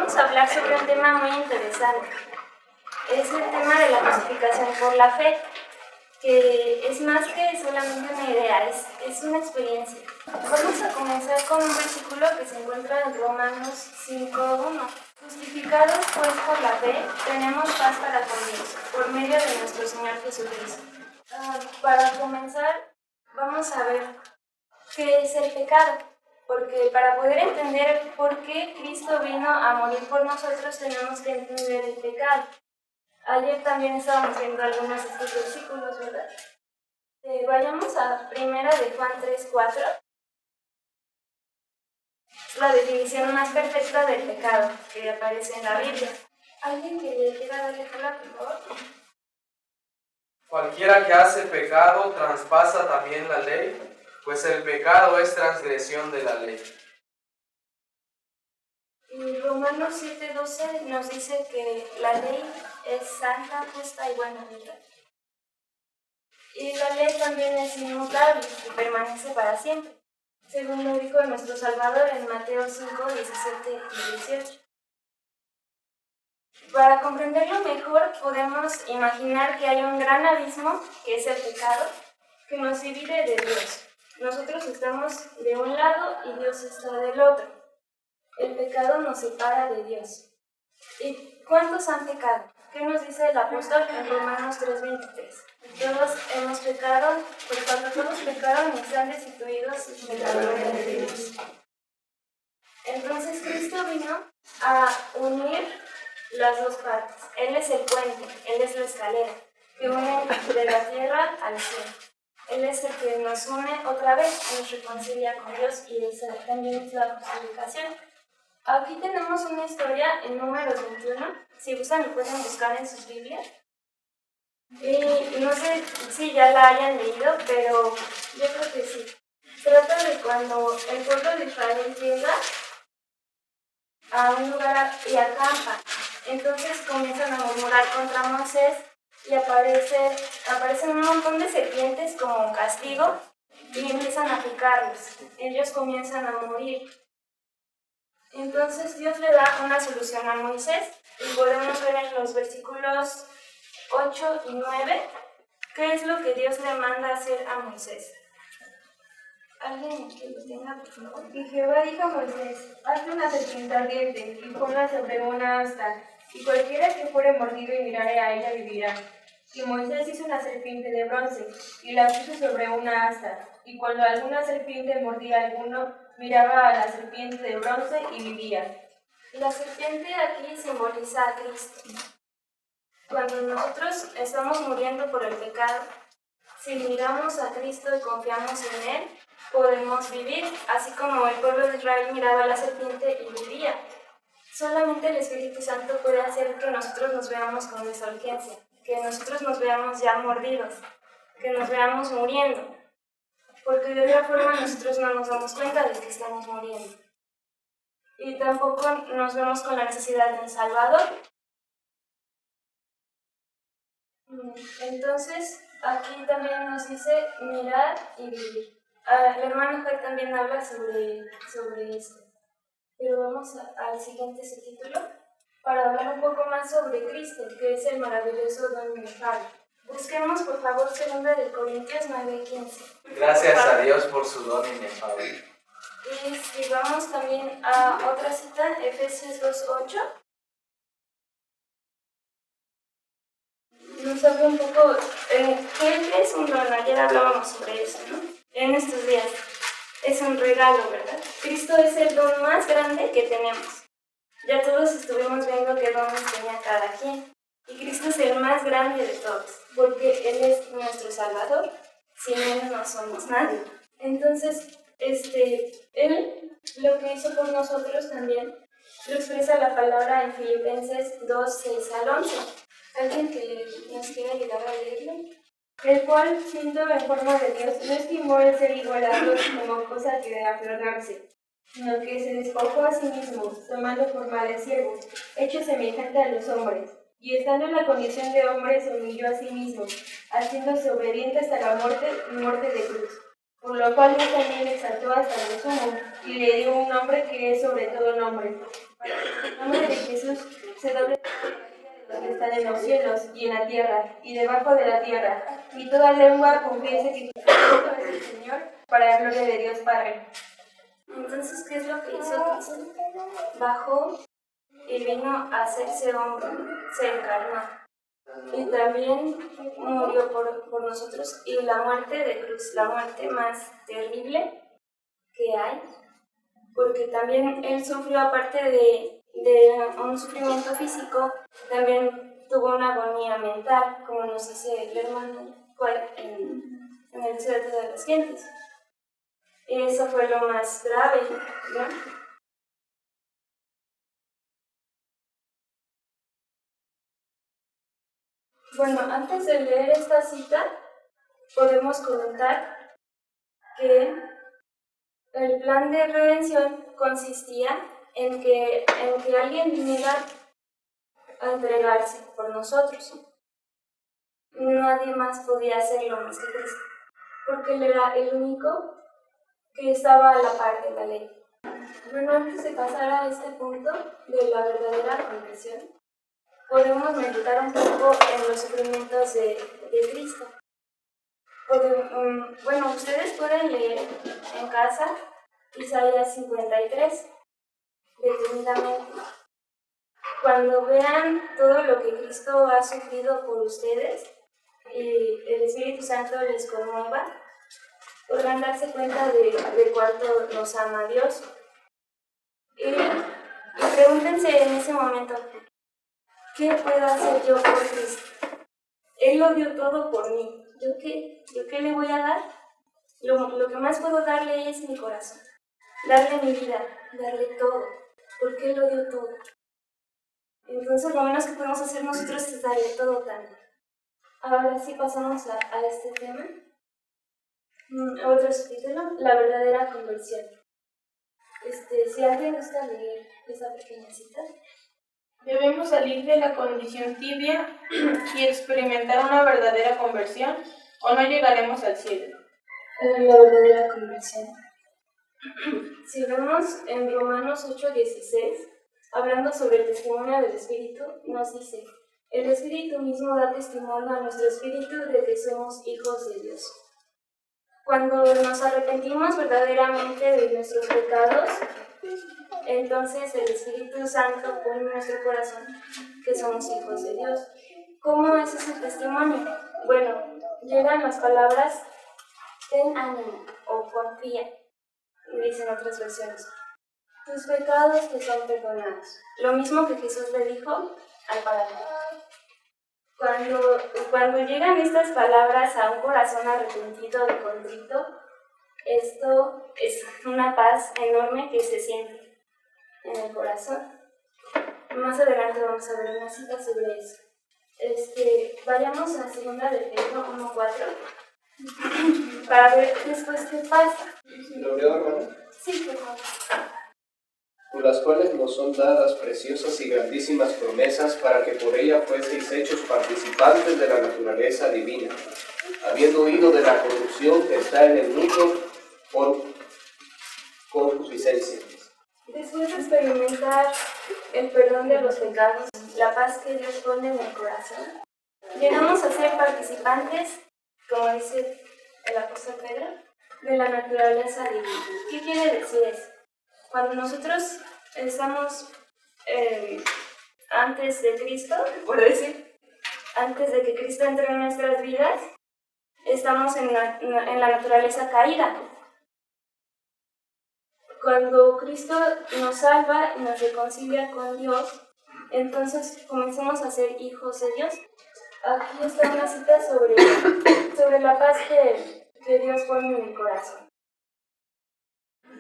vamos a hablar sobre un tema muy interesante. Es el tema de la justificación por la fe, que es más que solamente una idea, es una experiencia. Vamos a comenzar con un versículo que se encuentra en Romanos 5:1. Justificados pues por la fe, tenemos paz para con Dios, por medio de nuestro Señor Jesucristo. Para comenzar, vamos a ver qué es el pecado, porque para poder entender por qué Cristo vino a morir por nosotros tenemos que entender el pecado. Ayer también estábamos viendo algunos de estos versículos, ¿verdad? Vayamos a primera de Juan 3:4. La definición más perfecta del pecado que aparece en la Biblia. ¿Alguien que le quiera dar lectura, por favor? Cualquiera que hace pecado traspasa también la ley, pues el pecado es transgresión de la ley. Y Romanos 7:12 nos dice que la ley es santa, justa y buena, ¿verdad? Y la ley también es inmutable y permanece para siempre, según lo dijo nuestro Salvador en Mateo 5:17 y 18. Para comprenderlo mejor, podemos imaginar que hay un gran abismo, que es el pecado, que nos divide de Dios. Nosotros estamos de un lado y Dios está del otro. El pecado nos separa de Dios. ¿Y cuántos han pecado? ¿Qué nos dice el apóstol en Romanos 3:23? Todos hemos pecado, por cuanto todos pecaron y están destituidos de la gloria de Dios. Entonces Cristo vino a unir las dos partes. Él es el puente, Él es la escalera que une de la tierra al cielo. Él es el que nos une otra vez, nos reconcilia con Dios y esa también es la justificación. Aquí tenemos una historia en Números 21, si gustan lo pueden buscar en sus Biblias. Y no sé si ya la hayan leído, pero yo creo que sí. Trata de cuando el pueblo de Israel llega a un lugar y acampa. Entonces comienzan a murmurar contra Moisés y aparecen un montón de serpientes como un castigo y empiezan a picarlos. Ellos comienzan a morir. Entonces Dios le da una solución a Moisés y podemos ver en los versículos 8 y 9 qué es lo que Dios le manda hacer a Moisés. ¿Alguien que lo tenga, por favor? Y Jehová dijo a Moisés: hazte una serpiente ardiente y ponla sobre una asta, y cualquiera que fuere mordido y mirare a ella vivirá. Y Moisés hizo una serpiente de bronce y la puso sobre una asta, y cuando alguna serpiente mordía a alguno, miraba a la serpiente de bronce y vivía. La serpiente aquí simboliza a Cristo. Cuando nosotros estamos muriendo por el pecado, si miramos a Cristo y confiamos en Él, podemos vivir, así como el pueblo de Israel miraba a la serpiente y vivía. Solamente el Espíritu Santo puede hacer que nosotros nos veamos con esa urgencia, que nosotros nos veamos ya mordidos, que nos veamos muriendo, porque de otra forma nosotros no nos damos cuenta de que estamos muriendo. Y tampoco nos vemos con la necesidad de un Salvador. Entonces, aquí también nos dice mirar y vivir. El hermano Jair también habla sobre esto. Pero vamos al siguiente subtítulo para hablar un poco más sobre Cristo, que es el maravilloso don del Padre. Busquemos, por favor, 2 Corintios 9:15. Gracias a Dios por su don inefable. Y si vamos también a otra cita, Efesios 2:8. Nos habla un poco, ¿qué es un don? Ayer hablábamos sobre eso, ¿no? En estos días. Es un regalo, ¿verdad? Cristo es el don más grande que tenemos. Ya todos estuvimos viendo qué dones tenía cada quien. Y Cristo es el más grande de todos, porque Él es nuestro Salvador. Sin Él no somos nadie. Entonces, Él lo que hizo por nosotros también lo expresa la palabra en Filipenses 2:6-11. ¿Alguien que nos quiera ayudar a leerlo? El cual, siendo en forma de Dios, no estimó el ser igual a Dios como cosa que de aferrarse, sino que se despojó a sí mismo, tomando forma de siervo, hecho semejante a los hombres, y estando en la condición de hombre se humilló a sí mismo, haciéndose obediente hasta la muerte y muerte de cruz. Por lo cual Dios también le exaltó hasta lo sumo, y le dio un nombre que es sobre todo nombre, El nombre de Jesús se doble de los que están en los cielos y en la tierra y debajo de la tierra, y toda lengua confiese que Jesucristo es el Señor, para la gloria de Dios Padre. Entonces, ¿qué es lo que hizo Cristo? Bajó y vino a hacerse hombre, se encarnó. Y también murió por nosotros. Y la muerte de cruz, la muerte más terrible que hay, porque también él sufrió, aparte de un sufrimiento físico, también tuvo una agonía mental, como nos dice el hermano en el Desierto de las Gentes. Y eso fue lo más grave, ¿no? Bueno, antes de leer esta cita, podemos comentar que el plan de redención consistía en que alguien viniera a entregarse por nosotros. Nadie más podía hacerlo más que Cristo, porque Él era el único que estaba a la par de la ley. Bueno, antes de pasar a este punto de la verdadera conversión, podemos meditar un poco en los sufrimientos de Cristo. Bueno, ustedes pueden leer en casa Isaías 53 detenidamente. Cuando vean todo lo que Cristo ha sufrido por ustedes y el Espíritu Santo les conmueva, podrán darse cuenta de cuánto nos ama Dios. Y pregúntense en ese momento, ¿qué puedo hacer yo por Cristo? Él lo dio todo por mí. ¿Yo qué le voy a dar? Lo que más puedo darle es mi corazón. Darle mi vida, darle todo. Porque Él lo dio todo. Entonces lo menos que podemos hacer nosotros es darle todo también. Ahora sí pasamos a este tema. Otro subtítulo, la verdadera conversión. Si alguien gusta leer esa pequeña cita. Debemos salir de la condición tibia y experimentar una verdadera conversión, o no llegaremos al cielo. La verdadera conversión. Si vemos en Romanos 8:16, hablando sobre el testimonio del Espíritu, nos dice: el Espíritu mismo da testimonio a nuestro espíritu de que somos hijos de Dios. Cuando nos arrepentimos verdaderamente de nuestros pecados, entonces el Espíritu Santo pone en nuestro corazón que somos hijos de Dios. ¿Cómo es ese testimonio? Bueno, llegan las palabras: ten ánimo o confía, dicen otras versiones. Tus pecados te son perdonados. Lo mismo que Jesús le dijo al paralítico. Cuando llegan estas palabras a un corazón arrepentido y contrito, esto es una paz enorme que se siente en el corazón. Más adelante vamos a ver una cita sobre eso. Vayamos a 2 de Pedro 1:4 para ver después qué pasa. ¿Lo leo, hermano? Sí, por favor. Por las cuales nos son dadas preciosas y grandísimas promesas, para que por ella fueseis hechos participantes de la naturaleza divina, habiendo huido de la corrupción que está en el mundo por concupiscencia. Después de experimentar el perdón de los pecados, la paz que Dios pone en el corazón, llegamos a ser participantes, como dice el apóstol Pedro, de la naturaleza divina. ¿Qué quiere decir eso? Cuando nosotros estamos antes de Cristo, por decir, antes de que Cristo entre en nuestras vidas, estamos en la naturaleza caída. Cuando Cristo nos salva y nos reconcilia con Dios, entonces comenzamos a ser hijos de Dios. Aquí está una cita sobre la paz que Dios pone en el corazón.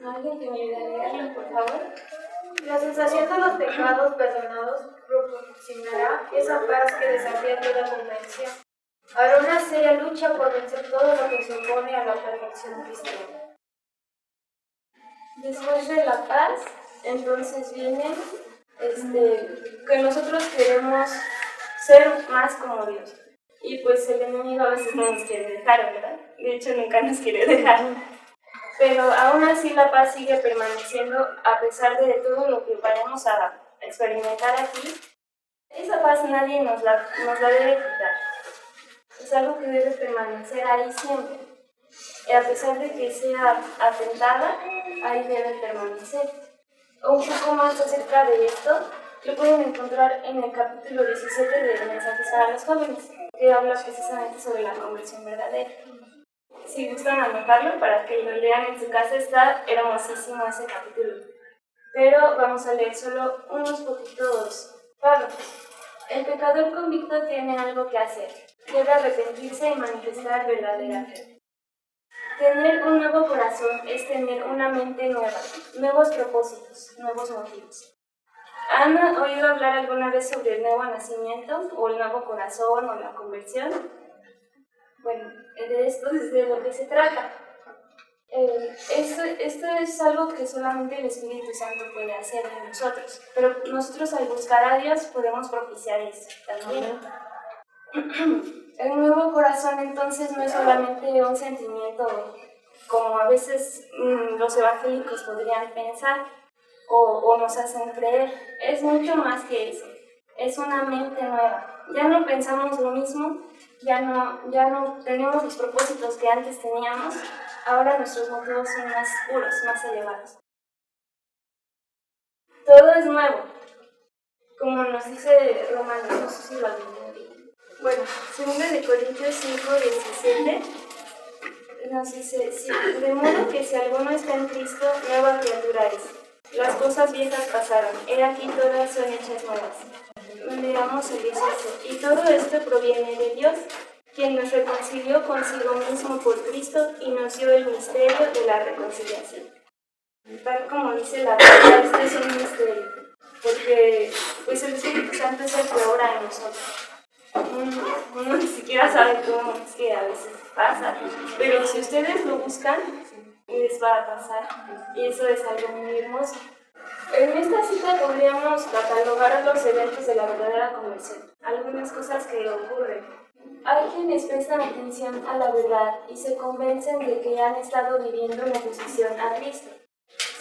¿Alguien que me ayude a leerlo, por favor? La sensación de los pecados perdonados proporcionará esa paz que desafía toda convención. Habrá una seria lucha por vencer todo lo que se opone a la perfección cristiana. Después de la paz, entonces viene que nosotros queremos ser más como Dios. Y pues el enemigo a veces no nos quiere dejar, ¿verdad? De hecho, nunca nos quiere dejar. pero aún así la paz sigue permaneciendo a pesar de todo lo que vayamos a experimentar aquí. Esa paz nadie nos la debe quitar. Es algo que debe permanecer ahí siempre. Y a pesar de que sea atentada, ahí debe permanecer. Un poco más acerca de esto lo pueden encontrar en el capítulo 17 de Mensajes para los Jóvenes, que habla precisamente sobre la conversión verdadera. Si gustan anotarlo para que lo lean en su casa, está hermosísimo ese capítulo. Pero vamos a leer solo unos poquitos párrafos. El pecador convicto tiene algo que hacer. Debe arrepentirse y manifestar verdadera fe. Tener un nuevo corazón es tener una mente nueva, nuevos propósitos, nuevos motivos. ¿Han oído hablar alguna vez sobre el nuevo nacimiento, o el nuevo corazón, o la conversión? Bueno, de esto es de lo que se trata. Esto es algo que solamente el Espíritu Santo puede hacer en nosotros, pero nosotros al buscar a Dios podemos propiciar eso también. El nuevo corazón entonces no es solamente un sentimiento como a veces los evangélicos podrían pensar o nos hacen creer. Es mucho más que eso. Es una mente nueva. Ya no pensamos lo mismo, ya no tenemos los propósitos que antes teníamos. Ahora nuestros motivos son más puros, más elevados. Todo es nuevo, como nos dice Romanos, no sé si lo adivinaron. Bueno, 2 Corintios 5:17 nos dice, de modo que si alguno está en Cristo, nueva criatura es. Las cosas viejas pasaron, he aquí todas son hechas nuevas. Leamos el 18. Y todo esto proviene de Dios, quien nos reconcilió consigo mismo por Cristo y nos dio el misterio de la reconciliación. Tal como dice la palabra, este es un misterio, porque pues el Espíritu Santo es el que obra en nosotros. Uno ni siquiera sabe cómo es que a veces pasa, pero si ustedes lo buscan, les va a pasar, y eso es algo muy hermoso. En esta cita podríamos catalogar los eventos de la verdadera conversión, algunas cosas que ocurren. Hay quienes prestan atención a la verdad y se convencen de que han estado viviendo en oposición a Cristo.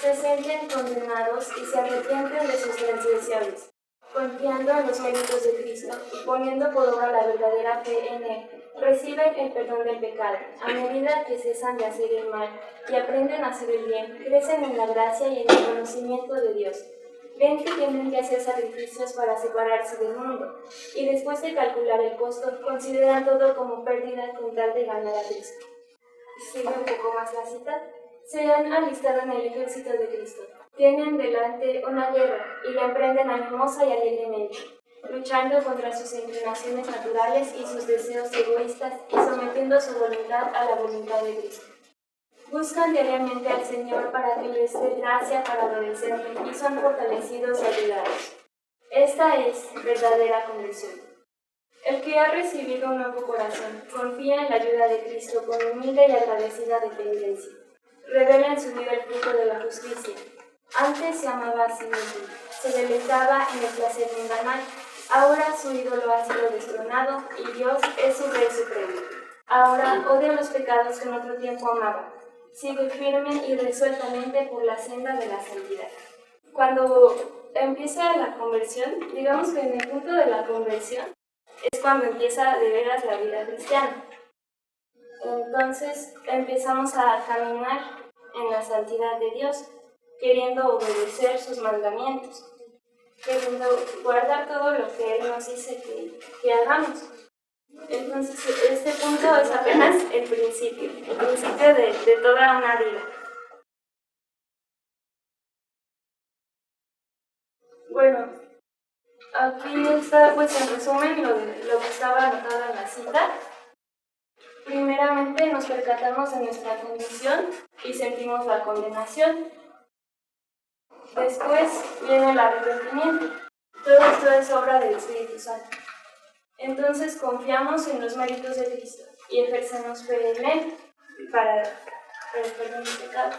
Se sienten condenados y se arrepienten de sus transgresiones, confiando en los méritos de Cristo y poniendo por obra la verdadera fe en Él. Reciben el perdón del pecado, a medida que cesan de hacer el mal y aprenden a hacer el bien, crecen en la gracia y en el conocimiento de Dios. Ven que tienen que hacer sacrificios para separarse del mundo, y después de calcular el costo, consideran todo como pérdida con tal de ganar a Cristo. Sigue un poco más la cita. Se han alistado en el ejército de Cristo. Tienen delante una guerra y la emprenden animosa y alegremente, luchando contra sus inclinaciones naturales y sus deseos egoístas y sometiendo su voluntad a la voluntad de Cristo. Buscan diariamente al Señor para que les dé gracia para obedecerle y son fortalecidos y ayudados. Esta es verdadera conversión. El que ha recibido un nuevo corazón confía en la ayuda de Cristo con humilde y agradecida dependencia. Revela en su vida el fruto de la justicia. Antes se amaba a sí mismo, se deleitaba en el placer mundanal. Ahora su ídolo ha sido destronado y Dios es su Rey Supremo. Ahora odia los pecados que en otro tiempo amaba. Sigue firme y resueltamente por la senda de la santidad. Cuando empieza la conversión, digamos que en el punto de la conversión es cuando empieza de veras la vida cristiana. Entonces empezamos a caminar en la santidad de Dios, queriendo obedecer sus mandamientos, queriendo guardar todo lo que Él nos dice que hagamos. Entonces, este punto es apenas el principio de toda una vida. Bueno, aquí está, pues en resumen, lo que estaba anotado en la cita. Primeramente nos percatamos de nuestra condición y sentimos la condenación. Después viene el arrepentimiento. Todo esto es obra del Espíritu Santo. Entonces confiamos en los méritos de Cristo y ejercemos fe en Él para el perdón de pecados.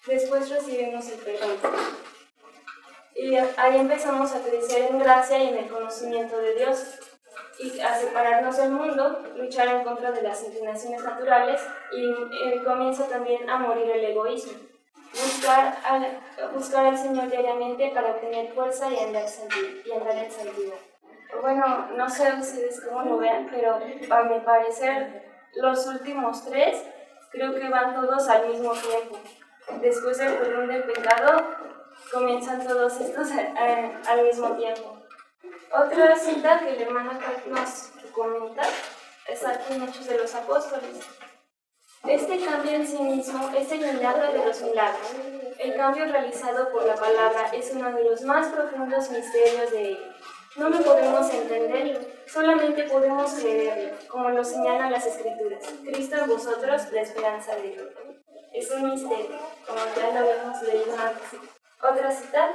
Después recibimos el perdón. Y ahí empezamos a crecer en gracia y en el conocimiento de Dios. y a separarnos del mundo, luchar en contra de las inclinaciones naturales y comienza también a morir el egoísmo. Buscar al Señor diariamente para obtener fuerza y andar en santidad. Bueno, no sé ustedes cómo lo vean, pero a mi parecer los últimos tres creo que van todos al mismo tiempo. Después del perdón del pecado, comienzan todos estos al mismo tiempo. Otra cita que el hermano nos comenta es aquí en Hechos de los Apóstoles. Este cambio en sí mismo es el milagro de los milagros. El cambio realizado por la palabra es uno de los más profundos misterios de ella. No lo podemos entenderlo, solamente podemos creerlo, como lo señalan las Escrituras. Cristo en vosotros, la esperanza de Dios. Es un misterio, como ya lo habíamos leído antes. Otra cita.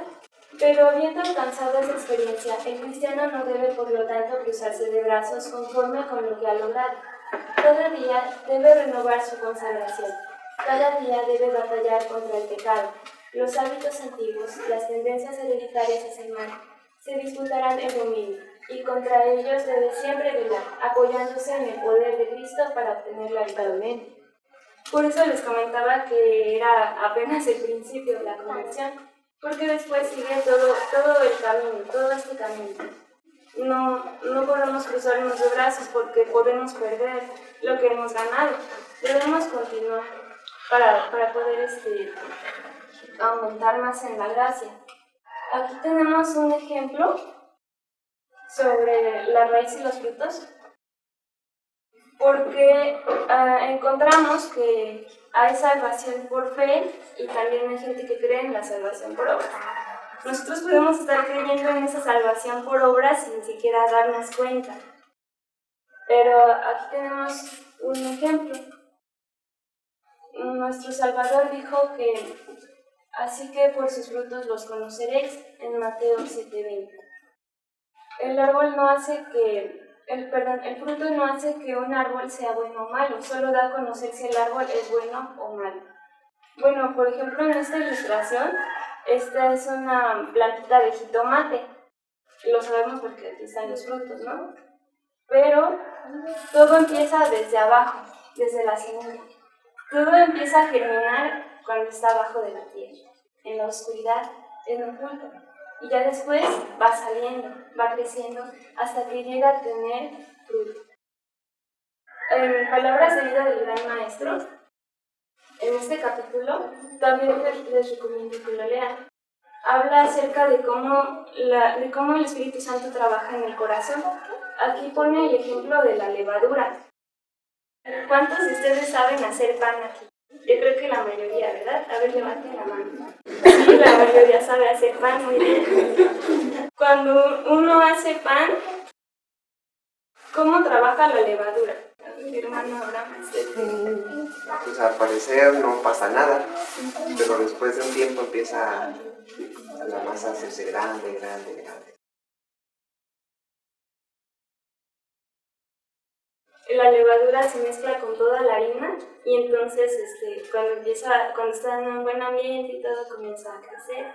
Pero habiendo alcanzado esa experiencia, el cristiano no debe por lo tanto cruzarse de brazos conforme con lo que ha logrado. Cada día debe renovar su consagración. Cada día debe batallar contra el pecado. Los hábitos antiguos, las tendencias hereditarias a ser mal, se disputarán el dominio, y contra ellos debe siempre velar, apoyándose en el poder de Cristo para obtener la victoria. Por eso les comentaba que era apenas el principio de la conversión, porque después sigue todo el camino, todo este camino. No podemos cruzarnos de brazos porque podemos perder lo que hemos ganado. Debemos continuar para poder aumentar más en la gracia. Aquí tenemos un ejemplo sobre la raíz y los frutos, porque encontramos que hay salvación por fe y también hay gente que cree en la salvación por obras. Nosotros podemos estar creyendo en esa salvación por obras sin siquiera darnos cuenta. Pero aquí tenemos un ejemplo. Nuestro Salvador dijo que así que por sus frutos los conoceréis, en Mateo 7:20. El fruto no hace que un árbol sea bueno o malo, solo da a conocer si el árbol es bueno o malo. Bueno, por ejemplo, en esta ilustración, esta es una plantita de jitomate. Lo sabemos porque aquí están los frutos, ¿no? Pero todo empieza desde abajo, desde la semilla. Todo empieza a germinar cuando está abajo de la tierra, en la oscuridad, en oculto. Y ya después va saliendo, va creciendo, hasta que llega a tener fruto. En Palabras de Vida del Gran Maestro, en este capítulo, también les recomiendo que lo lean. Habla acerca de cómo el Espíritu Santo trabaja en el corazón. Aquí pone el ejemplo de la levadura. ¿Cuántos de ustedes saben hacer pan aquí? Yo creo que la mayoría, ¿verdad? A ver, levanten la mano. Sí, la mayoría sabe hacer pan, muy bien. Cuando uno hace pan, ¿cómo trabaja la levadura? Hermano Abraham. Pues al parecer no pasa nada, pero después de un tiempo empieza la masa a hacerse grande. La levadura se mezcla con toda la harina y entonces cuando está en un buen ambiente y todo comienza a crecer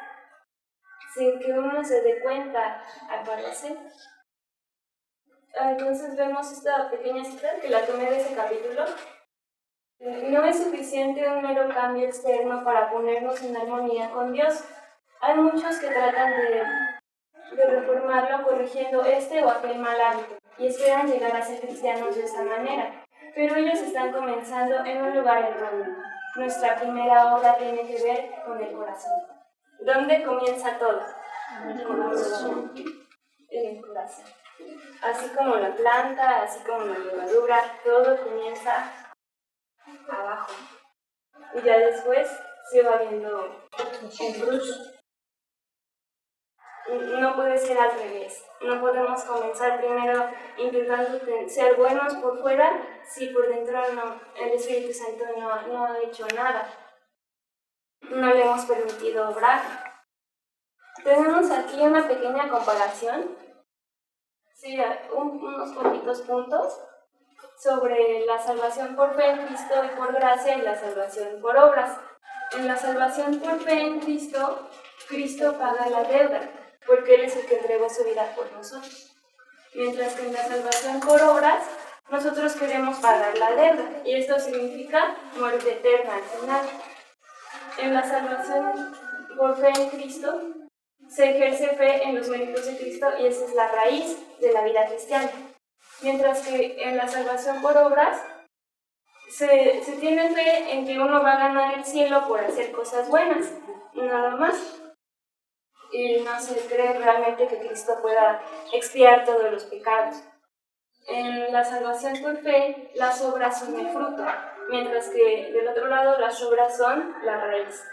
sin que uno se dé cuenta, al parecer. Entonces vemos esta pequeña cita que la tomé de ese capítulo. No es suficiente un mero cambio externo para ponernos en armonía con Dios. Hay muchos que tratan de reformarlo corrigiendo este o aquel mal hábito y esperan llegar a ser cristianos de esa manera, pero ellos están comenzando en un lugar erróneo. Nuestra primera obra tiene que ver con el corazón. ¿Dónde comienza todo? En el corazón. En el corazón. Así como la planta, así como la levadura, todo comienza abajo. Y ya después se va viendo en fruto. No puede ser al revés. No podemos comenzar primero intentando ser buenos por fuera si por dentro el Espíritu Santo no ha hecho nada. No le hemos permitido obrar. Tenemos aquí una pequeña comparación, sí, unos poquitos puntos sobre la salvación por fe en Cristo y por gracia y la salvación por obras. En la salvación por fe en Cristo, Cristo paga la deuda, porque Él es el que entregó su vida por nosotros. mientras que en la salvación por obras nosotros queremos pagar la deuda, y esto significa muerte eterna al final. En la salvación por fe en Cristo se ejerce fe en los méritos de Cristo, y esa es la raíz de la vida cristiana. Mientras que en la salvación por obras se tiene fe en que uno va a ganar el cielo por hacer cosas buenas, nada más. Y no se cree realmente que Cristo pueda expiar todos los pecados. En la salvación por fe, las obras son el fruto, mientras que del otro lado las obras son la raíz.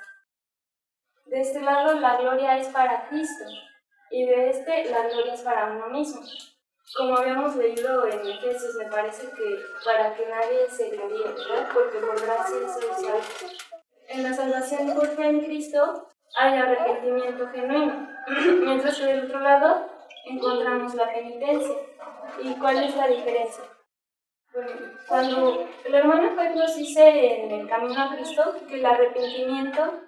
De este lado la gloria es para Cristo, y de este la gloria es para uno mismo. Como habíamos leído en Efesios, me parece que para que nadie se gloríe, ¿verdad? Porque por gracia sois salvos. En la salvación por fe en Cristo hay arrepentimiento genuino, mientras que del otro lado encontramos la penitencia. ¿Y cuál es la diferencia? Bueno, cuando el hermano Pablo nos dice en el camino a Cristo que el arrepentimiento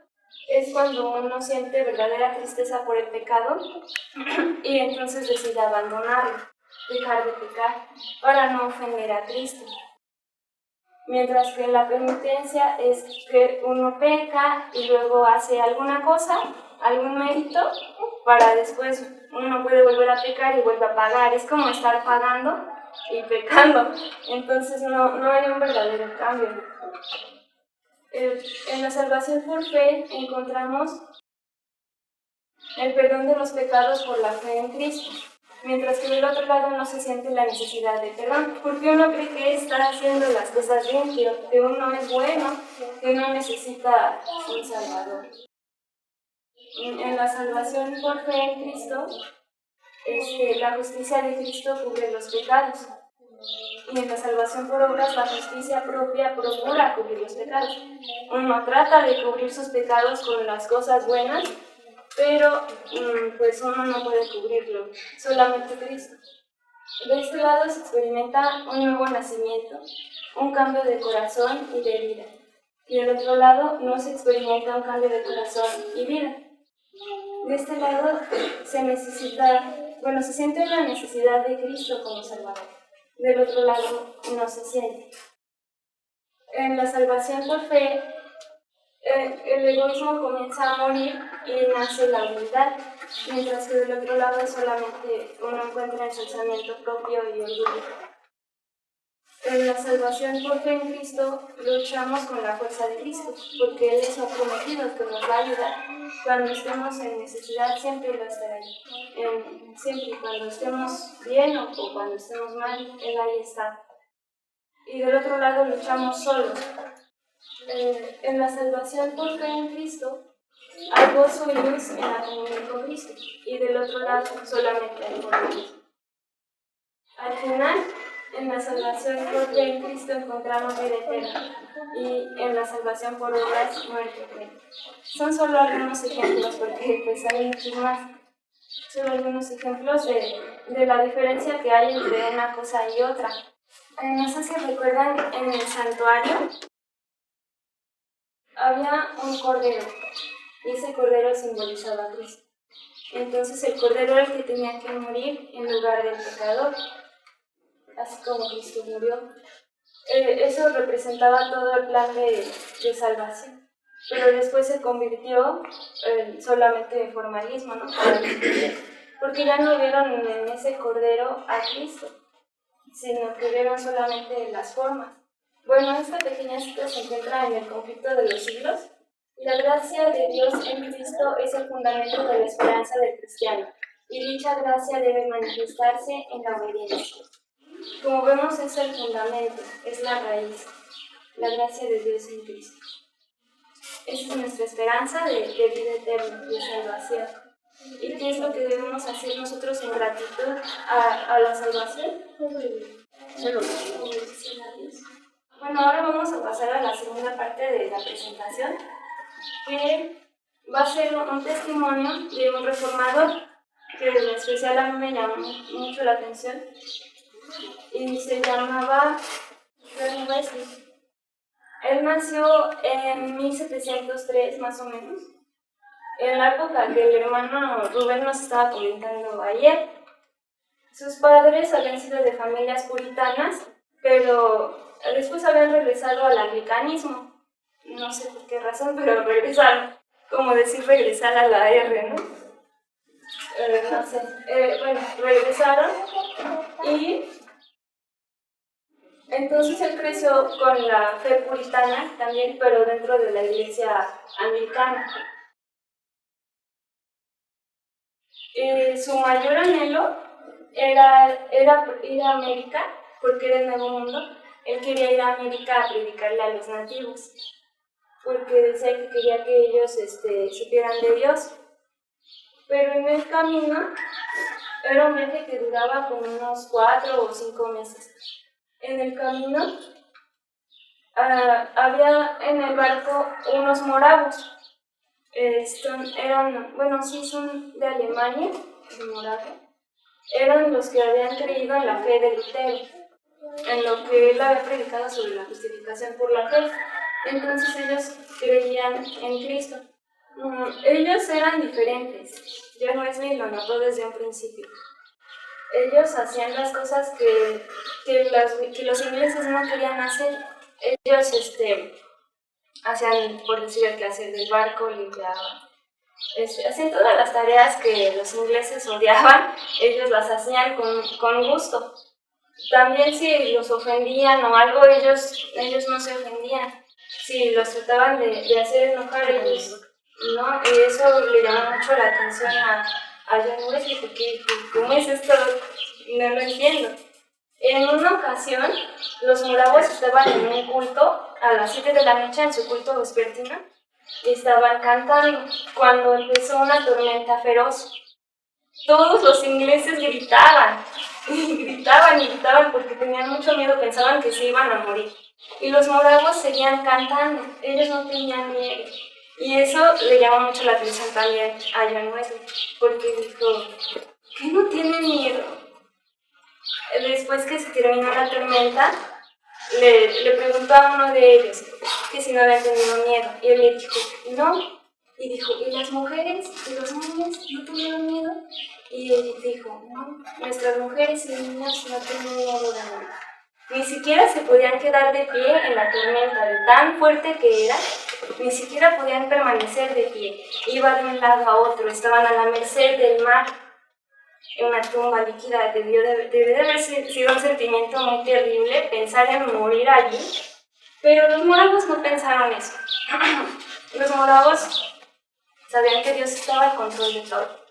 es cuando uno siente verdadera tristeza por el pecado y entonces decide abandonarlo, dejar de pecar, para no ofender a Cristo. Mientras que la penitencia es que uno peca y luego hace alguna cosa, algún mérito, para después uno puede volver a pecar y vuelve a pagar. Es como estar pagando y pecando. Entonces no hay un verdadero cambio. En la salvación por fe encontramos el perdón de los pecados por la fe en Cristo, mientras que del otro lado no se siente la necesidad de perdón, porque uno cree que está haciendo las cosas bien, que uno es bueno, que no necesita un Salvador. En la salvación por fe en Cristo, la justicia de Cristo cubre los pecados. Y en la salvación por obras, la justicia propia procura cubrir los pecados. Uno trata de cubrir sus pecados con las cosas buenas, pero pues uno no puede cubrirlo, solamente Cristo. De este lado se experimenta un nuevo nacimiento, un cambio de corazón y de vida. Y del otro lado no se experimenta un cambio de corazón y vida. De este lado se siente una necesidad de Cristo como Salvador. Del otro lado no se siente. En la salvación por fe, el egoísmo comienza a morir y nace la humildad, mientras que del otro lado solamente uno encuentra ensalzamiento propio y orgullo. En la salvación por fe en Cristo luchamos con la fuerza de Cristo, porque Él es nuestro prometido que nos va a ayudar. Cuando estemos en necesidad, siempre va a estar ahí. Siempre, cuando estemos bien o cuando estemos mal, Él ahí está. Y del otro lado luchamos solos. En la salvación por fe en Cristo hay gozo y luz en la comunión con Cristo, y del otro lado solamente hay luz. Al final, en la salvación por fe en Cristo encontramos vida eterna, y en la salvación por obras, muerte eterna. Son solo algunos ejemplos, porque pues hay muchos más. Solo algunos ejemplos de la diferencia que hay entre una cosa y otra. No sé si recuerdan, en el santuario había un cordero, y ese cordero simbolizaba a Cristo. Entonces el cordero era el que tenía que morir en lugar del pecador, así como Cristo murió. Eso representaba todo el plan de salvación, pero después se convirtió solamente en formalismo, ¿no? Porque ya no vieron en ese cordero a Cristo, sino que vieron solamente las formas. Bueno, esta pequeña cita se encuentra en el conflicto de los siglos. La gracia de Dios en Cristo es el fundamento de la esperanza del cristiano, y dicha gracia debe manifestarse en la obediencia. Como vemos, es el fundamento, es la raíz, la gracia de Dios en Cristo. Esa es nuestra esperanza de vida eterna, de salvación. ¿Y qué es lo que debemos hacer nosotros en gratitud a la salvación? Bueno, ahora vamos a pasar a la segunda parte de la presentación, que va a ser un testimonio de un reformador, que en especial a mí me llamó mucho la atención, y se llamaba John Wesley. Él nació en 1703, más o menos, en la época que el hermano Rubén nos estaba comentando ayer. Sus padres habían sido de familias puritanas, pero después habían regresado al anglicanismo. No sé por qué razón, pero regresaron. Como decir regresar a la R, ¿no? No sé. Bueno, regresaron y entonces él creció con la fe puritana también, pero dentro de la iglesia anglicana. Su mayor anhelo era ir a América, porque era el Nuevo Mundo. Él quería ir a América a predicarle a los nativos, porque decía que quería que ellos supieran de Dios. Pero en el camino, era un viaje que duraba como unos 4 o 5 meses. En el camino había en el barco unos moravos. Son de Alemania, de Moravia. Eran los que habían creído en la fe de Lutero, en lo que él había predicado sobre la justificación por la fe. Entonces ellos creían en Cristo. Ellos eran diferentes. John Wesley lo notó desde un principio. Ellos hacían las cosas que los ingleses no querían hacer. Ellos hacían, por decir, el quehacer del barco, limpiaban. Hacían todas las tareas que los ingleses odiaban, ellos las hacían con gusto. También si los ofendían o algo, ellos no se ofendían. Si los trataban de hacer enojar, ellos no, y eso le llamó mucho la atención a John Wesley, porque ¿cómo es esto? No lo entiendo. En una ocasión, los moravos estaban en un culto a las 7 de la noche, en su culto vespertino, y estaban cantando cuando empezó una tormenta feroz. Todos los ingleses gritaban, y gritaban porque tenían mucho miedo, pensaban que se iban a morir. Y los moravos seguían cantando, ellos no tenían miedo. Y eso le llamó mucho la atención también a John Wesley, porque dijo, ¿qué no tiene miedo? Después que se terminó la tormenta, le preguntó a uno de ellos que si no había tenido miedo, y él le dijo, no. Y dijo, ¿y las mujeres y los niños no tuvieron miedo? Y él dijo, no, nuestras mujeres y niños no tenían miedo de nada. Ni siquiera se podían quedar de pie en la tormenta, de tan fuerte que era, ni siquiera podían permanecer de pie. Iban de un lado a otro, estaban a la merced del mar, en una tumba líquida. Debe de haber sido un sentimiento muy terrible pensar en morir allí, pero los moravos no pensaron eso. Los moravos sabían que Dios estaba al control de todo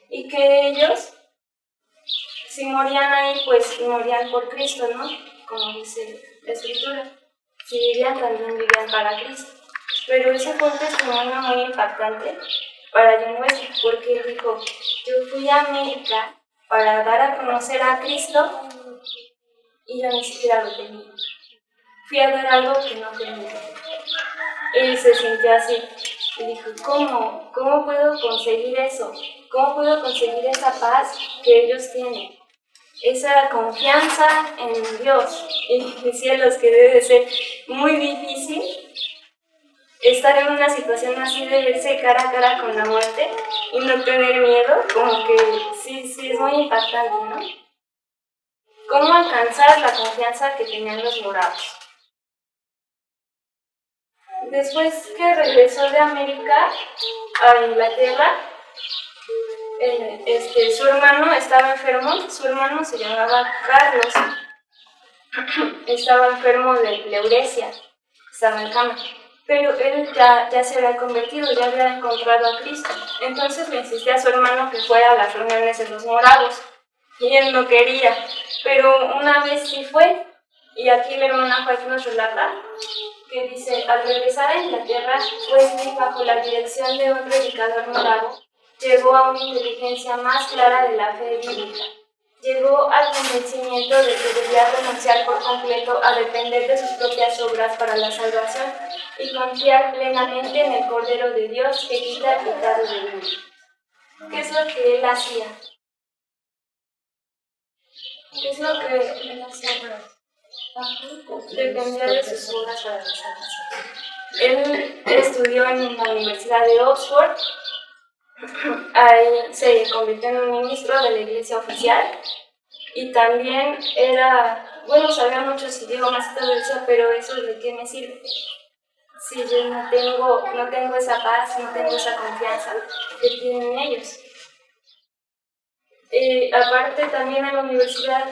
y que ellos, si morían ahí, pues morían por Cristo, ¿no? Como dice la Escritura. Si vivían, también vivían para Cristo. Pero ese fue un testimonio muy impactante para John Wesley, porque él dijo, yo fui a América para dar a conocer a Cristo y yo ni siquiera lo tenía. Fui a dar algo que no tenía. Él se sintió así y dijo, ¿cómo puedo conseguir eso? ¿Cómo puedo conseguir esa paz que ellos tienen? Esa confianza en Dios y cielos, que debe de ser muy difícil estar en una situación así de verse cara a cara con la muerte y no tener miedo, como que sí es muy impactante, ¿no? ¿Cómo alcanzar la confianza que tenían los moravos? Después que regresó de América a Inglaterra, su hermano estaba enfermo. Su hermano se llamaba Carlos, estaba enfermo de pleuresia, estaba en cama, pero él ya se había convertido, ya había encontrado a Cristo. Entonces le insistía a su hermano que fuera a las reuniones de los moravos, y él no quería, pero una vez sí fue. Y aquí el hermano White nos relata que dice, al regresar a Inglaterra, Wesley, bajo la dirección de un predicador moravo, llegó a una inteligencia más clara de la fe bíblica. Llegó al convencimiento de que debía renunciar por completo a depender de sus propias obras para la salvación y confiar plenamente en el Cordero de Dios que quita el pecado del mundo. ¿Qué es lo que él hacía? ¿Qué es lo que él hacía? Dependía de sus obras para la salvación. Él estudió en la Universidad de Oxford. Ahí se convirtió en un ministro de la iglesia oficial Y también era, bueno, sabía muchos idiomas y todo eso, pero eso de qué me sirve si yo no tengo esa paz, no tengo esa confianza que tienen ellos. Aparte también en la universidad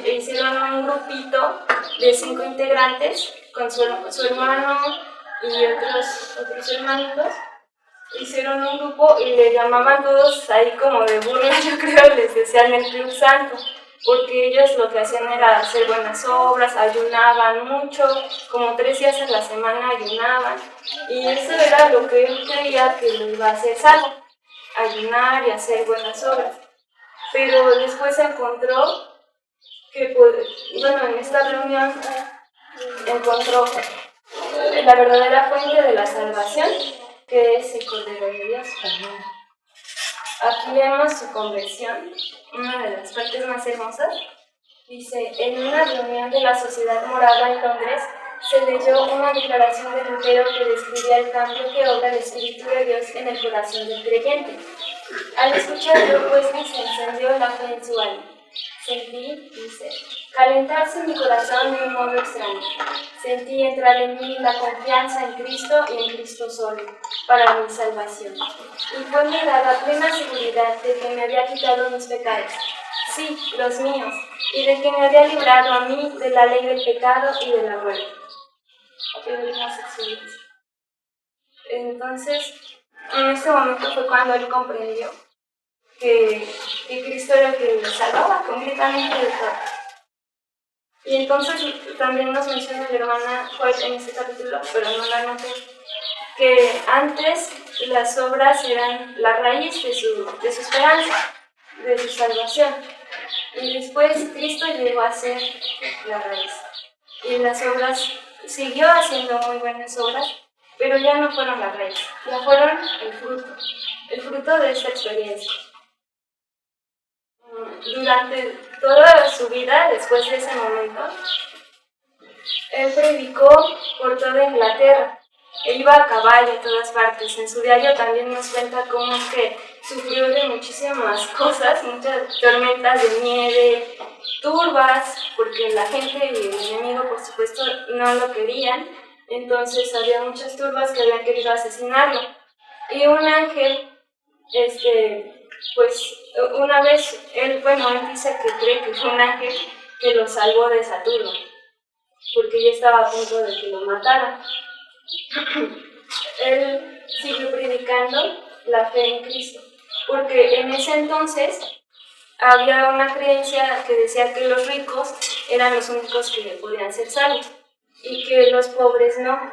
hicieron un grupito de 5 integrantes con su hermano y otros hermanitos. Hicieron un grupo y le llamaban todos ahí como de burla, yo creo, les decían el Club Santo, porque ellos lo que hacían era hacer buenas obras, ayunaban mucho, como 3 días a la semana ayunaban, y eso era lo que él creía que lo iba a hacer salvo, ayunar y hacer buenas obras. Pero después se encontró que, en esta reunión encontró la verdadera fuente de la salvación, que es el Cordero de Dios. Aquí vemos su conversión, una de las partes más hermosas. Dice, en una reunión de la Sociedad Morava en Londres, se leyó una declaración de Lutero que describía el cambio que obra el Espíritu de Dios en el corazón del creyente. Al escucharlo, Wesley se encendió la fe en su alma. Sentí, dice, calentarse mi corazón de un modo extraño. Sentí entrar en mí la confianza en Cristo y en Cristo solo, para mi salvación. Y fue mi dada plena seguridad de que me había quitado mis pecados, sí, los míos, y de que me había librado a mí de la ley del pecado y de la muerte. Entonces, en ese momento fue cuando él comprendió que Cristo era el que lo salvaba completamente de todo. Y entonces también nos menciona la hermana White en este capítulo, pero no la noté, que antes las obras eran la raíz de su esperanza, de su salvación. Y después Cristo llegó a ser la raíz. Y las obras, siguió haciendo muy buenas obras, pero ya no fueron la raíz, ya fueron el fruto de esta experiencia. Durante toda su vida, después de ese momento, él predicó por toda Inglaterra. Él iba a caballo a todas partes. En su diario también nos cuenta cómo es que sufrió de muchísimas cosas, muchas tormentas de nieve, turbas, porque la gente y el enemigo, por supuesto, no lo querían. Entonces había muchas turbas que habían querido asesinarlo. Y un ángel, pues una vez, él dice que cree que fue un ángel que lo salvó de Saturno, porque ya estaba a punto de que lo mataran. Él siguió predicando la fe en Cristo, porque en ese entonces había una creencia que decía que los ricos eran los únicos que podían ser salvos y que los pobres no,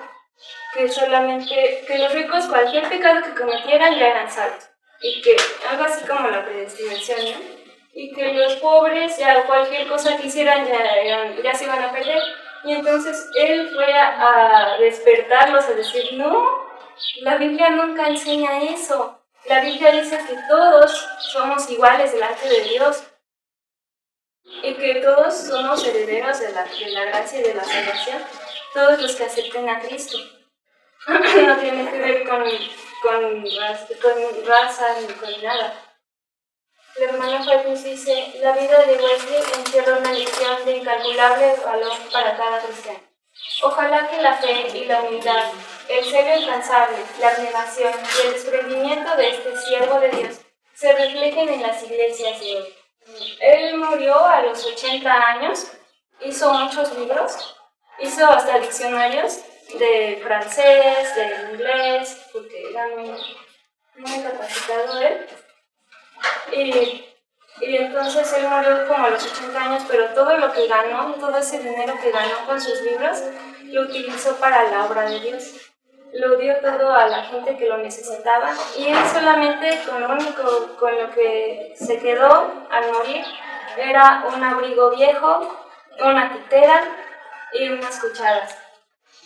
que los ricos cualquier pecado que cometieran ya eran salvos, y que algo así como la predestinación, ¿no? Y que los pobres ya cualquier cosa que hicieran ya se iban a perder. Y entonces él fue a despertarlos, a decir, no, la Biblia nunca enseña eso. La Biblia dice que todos somos iguales delante de Dios y que todos somos herederos de la gracia y de la salvación, todos los que acepten a Cristo. No tiene que ver con raza ni con nada. La hermana Fatus dice, la vida de Wesley encierra una lección de incalculable valor para cada cristiano. Ojalá que la fe y la humildad, el ser incansable, la abnegación y el desprendimiento de este siervo de Dios se reflejen en las iglesias de hoy. Él murió a los 80 años, hizo muchos libros, hizo hasta diccionarios de francés, de inglés, porque era muy capacitado él. Y entonces él murió como a los 80 años, pero todo lo que ganó, todo ese dinero que ganó con sus libros, lo utilizó para la obra de Dios. Lo dio todo a la gente que lo necesitaba, y él solamente con lo que se quedó al morir era un abrigo viejo, una tetera y unas cucharas,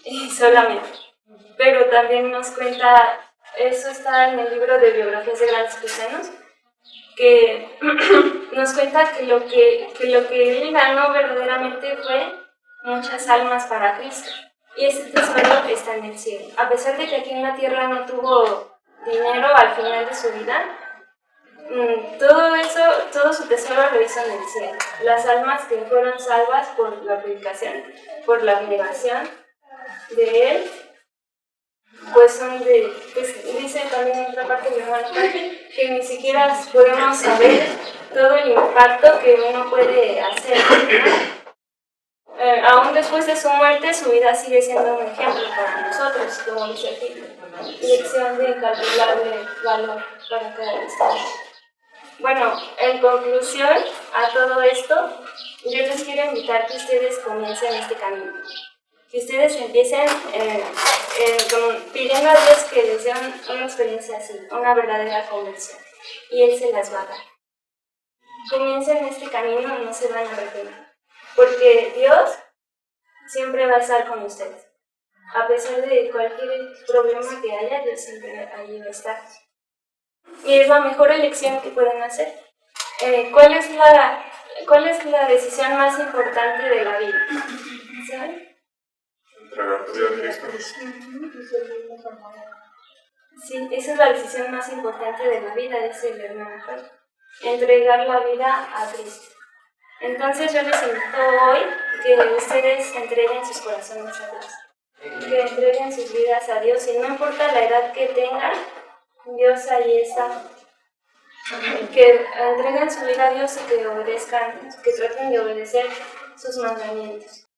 y solamente. Pero también nos cuenta, eso está en el libro de biografías de grandes cristianos, que nos cuenta que lo que él ganó verdaderamente fue muchas almas para Cristo. Y ese tesoro está en el cielo. A pesar de que aquí en la tierra no tuvo dinero al final de su vida, Todo eso, todo su tesoro lo hizo en el cielo. Las almas que fueron salvas por la predicación, por la abnegación de él, pues son pues dice también en otra parte de hermano que ni siquiera podemos saber todo el impacto que uno puede hacer, ¿no? Aún después de su muerte, su vida sigue siendo un ejemplo para nosotros, como dice aquí, lección de incalculable valor para cada instante. Bueno, en conclusión a todo esto, yo les quiero invitar que ustedes comiencen este camino. Que ustedes empiecen pidiendo a Dios que les dé una experiencia así, una verdadera conversión. Y Él se las va a dar. Comiencen este camino, no se van a arrepentir. Porque Dios siempre va a estar con ustedes. A pesar de cualquier problema que haya, Dios siempre ahí va a estar. Y es la mejor elección que pueden hacer. ¿Cuál es la decisión más importante de la vida? ¿Saben? Entregar tu vida a Cristo. Sí, esa es la decisión más importante de la vida, dice el hermano Juan. Entregar la vida a Cristo. Entonces yo les invito hoy que ustedes entreguen sus corazones a Dios. Que entreguen sus vidas a Dios y no importa la edad que tengan, Dios ahí está. Que entreguen su vida a Dios y que obedezcan, que traten de obedecer sus mandamientos.